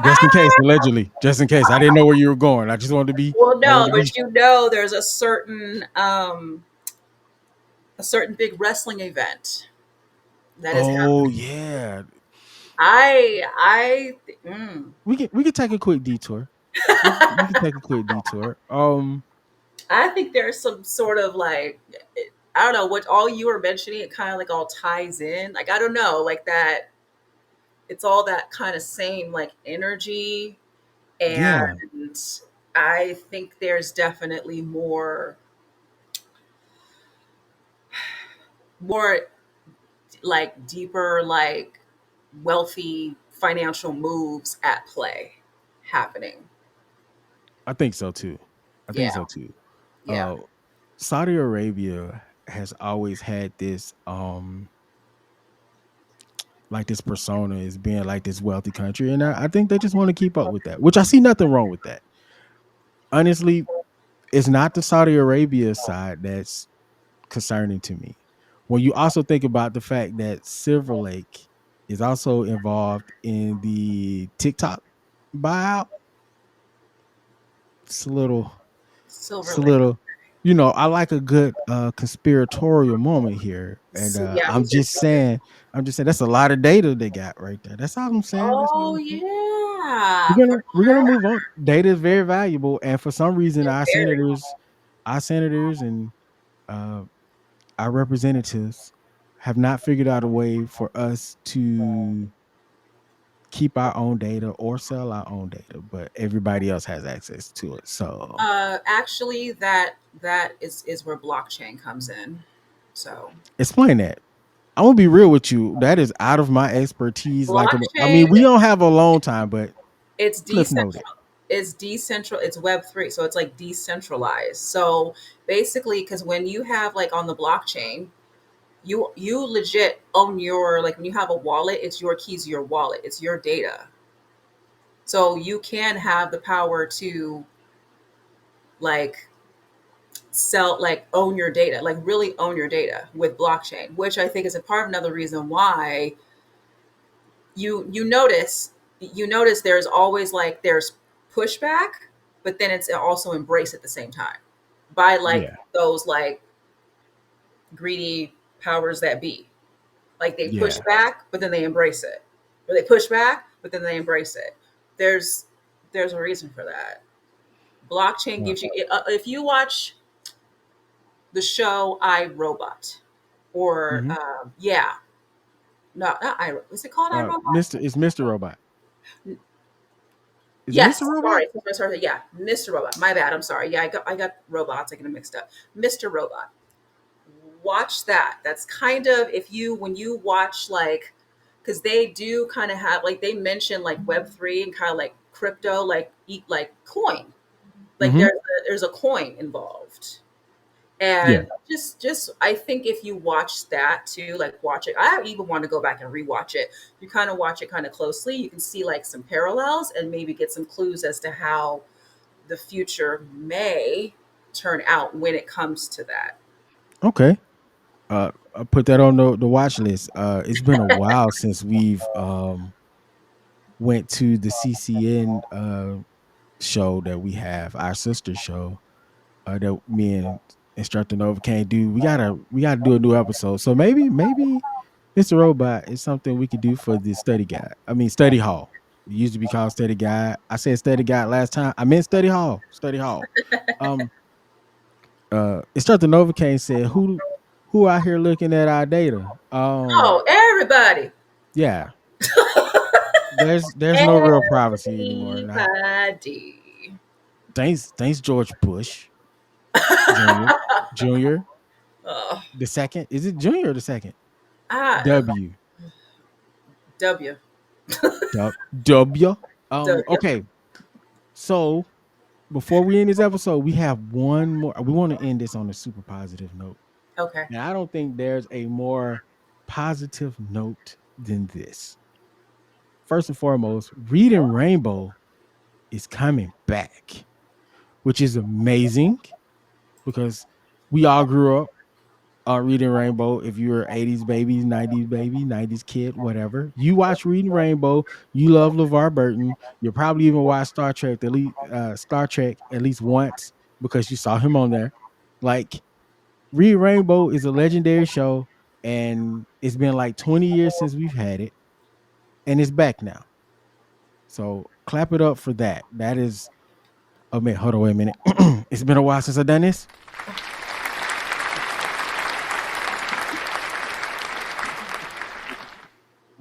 Just in case, allegedly. Just in case. I didn't know where you were going. I just wanted to be well I no, wanted to be but there's a certain big wrestling event that is Oh happening. yeah. I We can take a quick detour. We can take a quick detour. I think there's some sort of like I don't know what all you were mentioning. It kind of like all ties in. Like I don't know, like that. It's all that kind of same like energy, yeah. and I think there's definitely more like deeper like wealthy financial moves at play happening. I think so too. I think Yeah, so too. yeah. Uh, Saudi Arabia has always had this like this persona as being like this wealthy country, and I think they just want to keep up with that. Which I see nothing wrong with that. Honestly, it's not the Saudi Arabia side that's concerning to me. When you also think about the fact that Silver Lake is also involved in the TikTok buyout, it's a little Silver it's a Lake. little I like a good conspiratorial moment here. And Yeah, me too. Me too. I'm just saying that's a lot of data they got right there. That's all I'm saying. That's all Oh I'm saying. yeah, We're gonna move on. Data is very valuable, and for some reason very. our senators and uh our representatives have not figured out a way for us to keep our own data or sell our own data, but everybody else has access to it. So Actually, that is where blockchain comes in. So explain that. I'm gonna be real with you. That is out of my expertise. Like, I blockchain, mean, we don't have a long time, but it's Cliff noted. It's decentral. It's Web3, so it's like decentralized. So basically, because when you have like on the blockchain, you legit own your, like when you have a wallet, it's your keys, your wallet, it's your data. So you can have the power to like sell, like own your data, like really own your data with blockchain, which I think is a part of another reason why you notice there's always like there's pushback, but then it's also embraced at the same time by like Yeah, those like greedy powers that be. Like they push yeah, back, but then they embrace it, or they push back, but then they embrace it. There's a reason for that. Blockchain yeah. gives you, if you watch the show I Robot, or Hmm. yeah, no, not I. Is it called I Robot? It's Mr. Robot. Is it Yes, Mr. Robot? sorry. Yeah, Mr. Robot. My bad. I'm sorry. Yeah, I got robots. I get them mixed up. Mr. Robot. Watch that. That's kind of, if you, when you watch like, because they do kind of have like, they mention like Web3 and kind of like crypto, like eat like coin. Like Hmm. there's a coin involved. Yeah. And just I think if you watch that too, like watch it. I even want to go back and rewatch it. You kind of watch it kind of closely. You can see like some parallels and maybe get some clues as to how the future may turn out when it comes to that. Okay. I put that on the watch list. It's been a while since we've went to the CCN show that we have, our sister show, that me and Instructor Nova can't do. We gotta do a new episode. So maybe Mr. Robot is something we could do for the study guide. I mean study hall. It used to be called study guide. I said study guide last time. I meant study hall. Study hall. Um Instructor Novocaine said, who out here looking at our data? Oh, everybody. Yeah. There's no real privacy anymore. Not Everybody. thanks George Bush Jr. Jr. Oh, The second. Is it Junior or the second? ah, W. W. W. W. Okay. So before we end this episode, we have one more. We want to end this on a super positive note. Okay. And I don't think there's a more positive note than this. First and foremost, Reading Rainbow is coming back, which is amazing because we all grew up Reading Rainbow. If you were 80s baby, 90s kid, whatever, you watch Reading Rainbow. You love LaVar Burton. You probably even watched Star Trek at least once because you saw him on there. Like Reading Rainbow is a legendary show, and it's been like 20 years since we've had it, and it's back now. So clap it up for that. That is. Oh man, hold on, wait a minute. It's been a while since I've done this.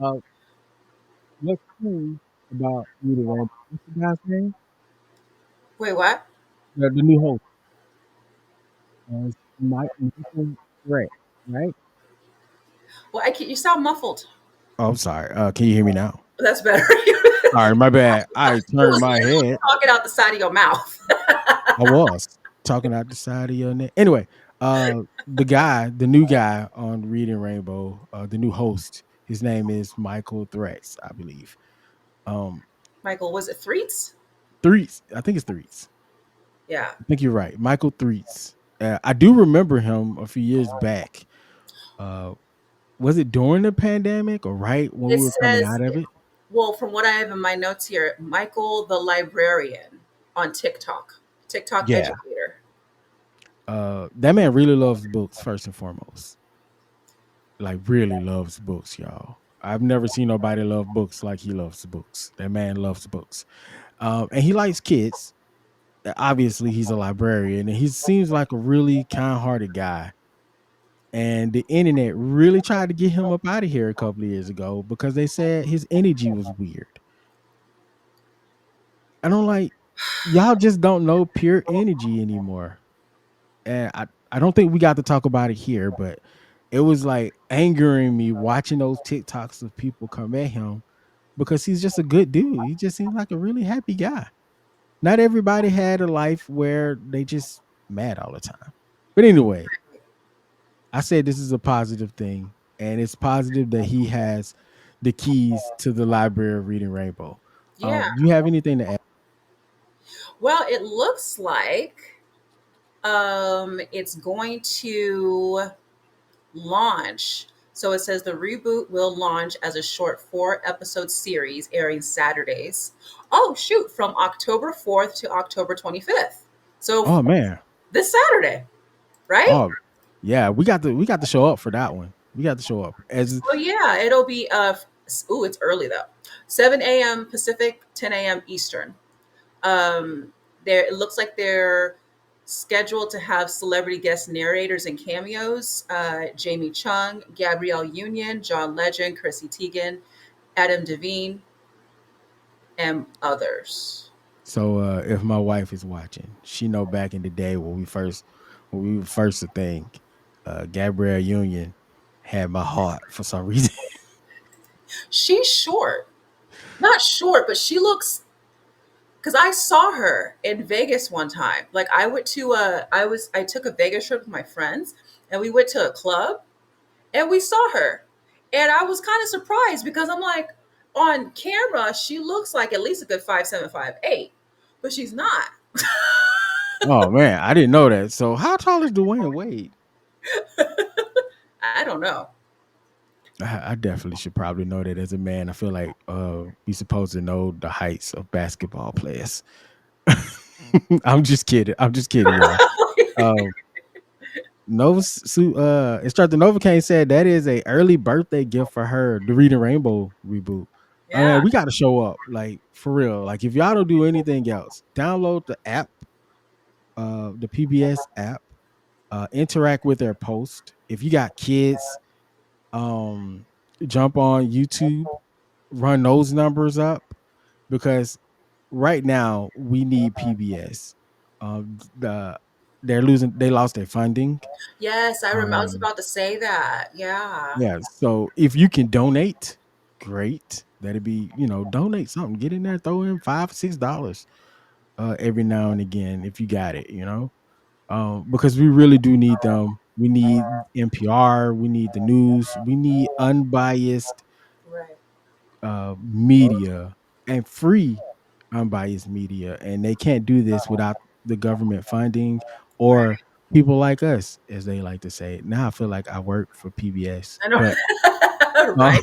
Uh, what's cool about Reading Rainbow? What's the guy's name? Wait, what? The new host. It's Michael Ray, right? Well, you sound muffled. Oh, I'm sorry. Can you hear me now? That's better. All right, my bad. I You turned was my literally head. talking out the side of your mouth. I was talking out the side of your neck. Anyway, the new guy on Reading Rainbow, the new host, his name is Michael Threats, I believe. Um, Michael, was it Threets? Threats. I think it's Threats. Yeah. I think you're right. Michael Threets. I do remember him a few years back. Uh, was it during the pandemic or right when It we were coming says, out of it? well, from what I have in my notes here, Michael the librarian on TikTok, TikTok Yeah. educator. That man really loves books first and foremost. Like really loves books, y'all. I've never seen nobody love books like he loves books. That man loves books. And he likes kids. Obviously, he's a librarian and he seems like a really kind-hearted guy. And the internet really tried to get him up out of here a couple of years ago because they said his energy was weird. I don't like y'all just don't know pure energy anymore. And I don't think we got to talk about it here, but it was like angering me watching those TikToks of people come at him because he's just a good dude. He just seems like a really happy guy. not everybody had a life where they just mad all the time. But anyway, I said this is a positive thing, and it's positive that he has the keys to the Library of Reading Rainbow. Yeah. Do you have anything to add? Well, it looks like it's going to launch. So it says the reboot will launch as a short 4 episode series airing Saturdays. Oh, shoot, from October 4th to October 25th. So Oh man. this Saturday, right? Oh yeah, we got to show up for that one. We got to show up as So yeah, it'll be ooh, it's early though. 7 a.m. Pacific, 10 a.m. Eastern. Um, there it looks like they're scheduled to have celebrity guest narrators and cameos. Jamie Chung, Gabrielle Union, John Legend, Chrissy Teigen, Adam Devine, and others. so if my wife is watching, she know back in the day when we were first a thing, Gabrielle Union had my heart for some reason. She's short, not short, but she looks. Because I saw her in Vegas one time. Like I went to I took a Vegas trip with my friends, and we went to a club, and we saw her, and I was kind of surprised because I'm like, on camera she looks like at least a good 5'7", 5'8", but she's not. Oh man, I didn't know that. So how tall is Dwayne Wade? I don't know. I definitely should probably know that as a man. I feel like we supposed to know the heights of basketball players. I'm just kidding. I'm just kidding, y'all. Um, Instructor Novocaine said that is a early birthday gift for her. The Reading Rainbow reboot. I Yeah. mean, we got to show up, like for real. Like if y'all don't do anything else, download the app, the PBS app. Interact with their post. If you got kids, um, jump on YouTube, run those numbers up because right now we need PBS. They lost their funding. Yes, I remember. I was Um, about to say that. Yeah. yeah, so if you can donate, great. That'd be, donate something. Get in there, throw in $5, $6 every now and again if you got it, because we really do need them. We need NPR, we need the news, we need unbiased Right. media and free unbiased media, and they can't do this without the government funding or Right. people like us, as they like to say. Now I feel like I work for PBS, I know. but Right.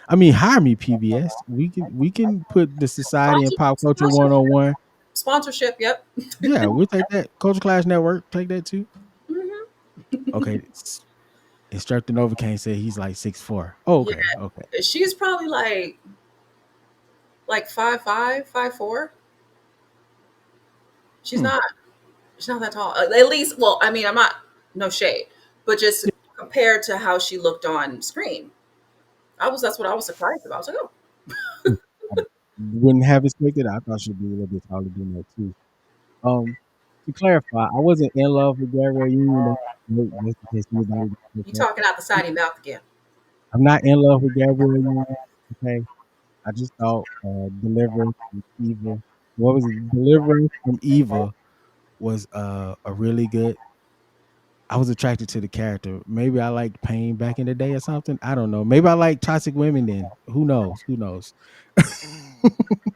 I mean, hire me, PBS. We can put the society and pop culture Sponsorship. 101. Sponsorship. Yep. Yeah, we'll take that. Culture Clash Network, take that too. Hmm. Okay, Instructor Novocaine said he's like 6'4". Oh, Yeah. okay, okay. She's probably like 5'5", 5'4". She's Hmm. not. She's not that tall. At least, well, I mean, I'm not. No shade, but just compared to how she looked on screen, I was. That's what I was surprised about. I was like, oh, I wouldn't have expected. I thought she'd be a little bit taller than that too. Um, to clarify, I wasn't in love with Gabrielle Union. Just in case anybody didn't pick you that. talking out the side of your mouth again. I'm not in love with Gabrielle Union. Okay, I just thought Deliverance from Evil. What was it? Deliverance from Evil was a really good. I was attracted to the character. Maybe I liked Pain back in the day or something. I don't know. Maybe I like toxic women then. Who knows? Who knows?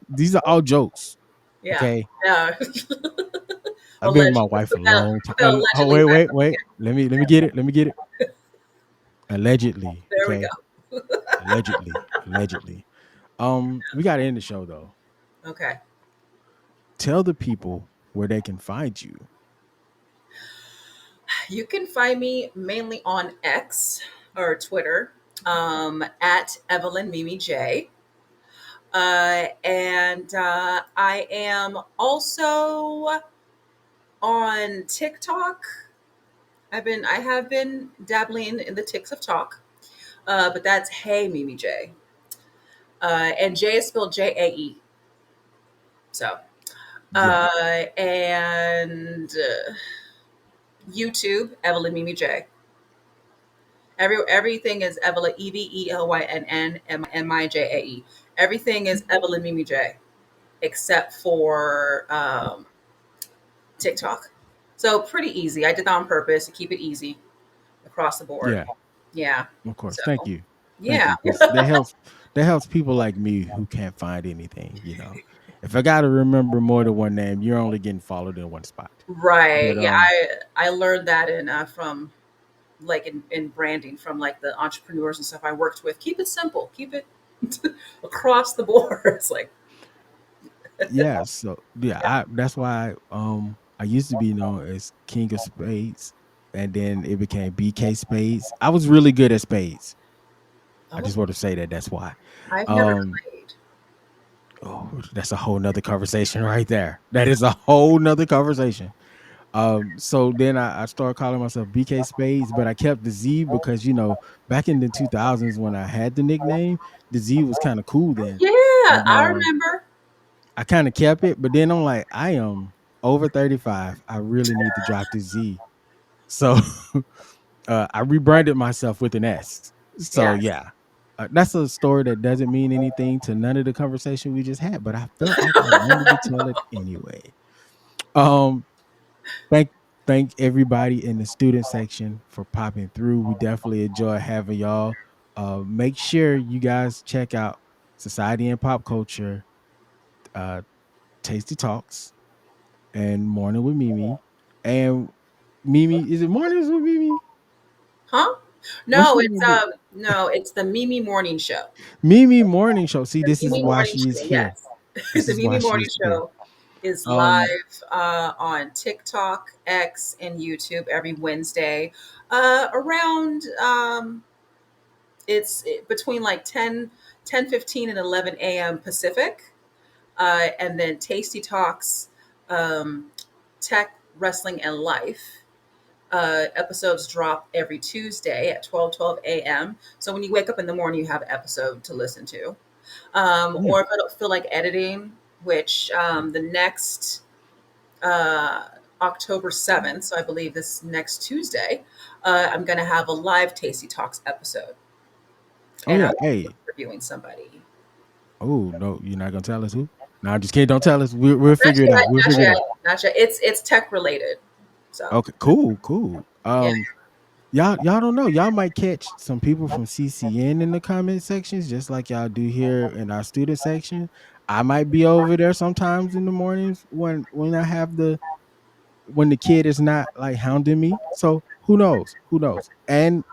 These are all jokes. Yeah. Okay. Yeah. I've been with my Allegedly. wife a Put that, long put that time. Oh allegedly wait, back wait, up wait. again. Let me get it. Let me get it. Allegedly. There we Okay. go. Allegedly. Allegedly. We gotta end the show though. Okay. Tell the people where they can find you. You can find me mainly on X or Twitter at Evelynn Mimi Jae. And I am also on TikTok. I have been dabbling in the ticks of talk, but that's Hey Mimi J. And J is spelled Jae. So, Yeah. and YouTube, Evelynn Mimi J. Everything is Evelynn Evelynnn Mijae. Everything is Evelynn Mimi J. except for TikTok. So pretty easy. I did that on purpose to keep it easy across the board. Yeah, Yeah. of course. So Thank you. Thank yeah. you. Because that helps people like me who can't find anything, If I gotta remember more than one name, you're only getting followed in one spot. Right. But Yeah. I learned that in from like in branding from like the entrepreneurs and stuff I worked with. Keep it simple. Keep it across the board. It's like yeah, so yeah, that's why I used to be known as King of Spades, and then it became BK Spades. I was really good at spades. I oh, just want to say that that's why. I've never Um played. oh, that's a whole nother conversation right there. That is a whole nother conversation. So then I started calling myself BK Spades, but I kept the Z because back in the 2000s when I had the nickname, the Z was kind of cool then. Yeah, And I remember. I kind of kept it, but then I'm like, I am over 35. I really need to drop the Z. So I rebranded myself with an S. So Yes. yeah, that's a story that doesn't mean anything to none of the conversation we just had, but I felt like I wanted to tell it anyway. Um, thank thank everybody in the student section for popping through. We definitely enjoy having y'all. Make sure you guys check out Society and Pop Culture, uh, Tasty Talks, and Morning with Mimi. And Mimi, is it Mornings with Mimi? Huh? What's No, she it's gonna be? it's the Mimi Morning Show. Mimi Morning Show. See, The this is Mimi why Morning she is Show, here. yes. This The is why Mimi she Morning is here. Show is live Um, on TikTok, X, and YouTube every Wednesday around between like 10:15 and 11 a.m. Pacific. And then Tasty Talks, um, Tech, Wrestling, and Life. Episodes drop every Tuesday at 12:12 a.m. So when you wake up in the morning, you have an episode to listen to. yeah. Or if I don't feel like editing, which the next uh, October 7th, so I believe this next Tuesday, I'm going to have a live Tasty Talks episode. Oh And yeah. I'm Hey. interviewing somebody. Oh no, you're not gonna tell us who? No, I'm just kidding. Don't tell us. We'll Not figure it yet, out. We'll not figure it yet, out. not yet. It's tech related. So Okay. Cool. Cool. yeah. Y'all don't know. Y'all might catch some people from CCN in the comment sections, just like y'all do here in our student section. I might be over there sometimes in the mornings when I have when the kid is not like hounding me. So who knows? Who knows? And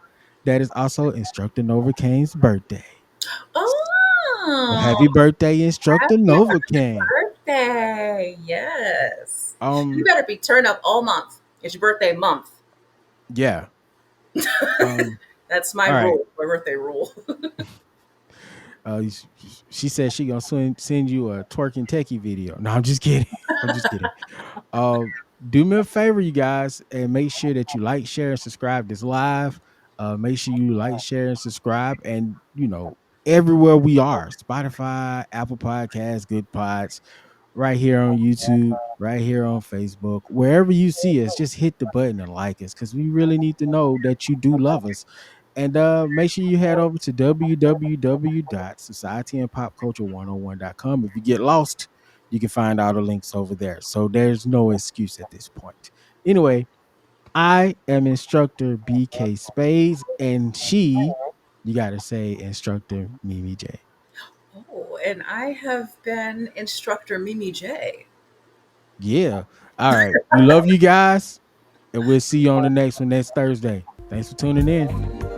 that is also Instructor Novocaine's birthday. So Oh, happy birthday, Instructor happy Novocaine. birthday. Yes. You Um, better be turned up all month. It's your birthday month. yeah. Um, That's my all right. rule, my birthday rule. Uh, she said she gonna send you a twerking techie video. No, I'm just kidding. I'm just kidding. Uh, do me a favor, you guys, and make sure that you like, share, and subscribe this live. Make sure you like, share, and subscribe, and everywhere we are: Spotify, Apple Podcasts, Good Pods, right here on YouTube, right here on Facebook, wherever you see us, just hit the button and like us because we really need to know that you do love us. And make sure you head over to www.societyandpopculture101.com. If you get lost, you can find all the links over there. So there's no excuse at this point. Anyway, I am instructor BK Spades, and you got to say instructor Mimi J. Oh, and I have been instructor Mimi Jae. Yeah. All right. We love you guys, and we'll see you on the next one next Thursday. Thanks for tuning in.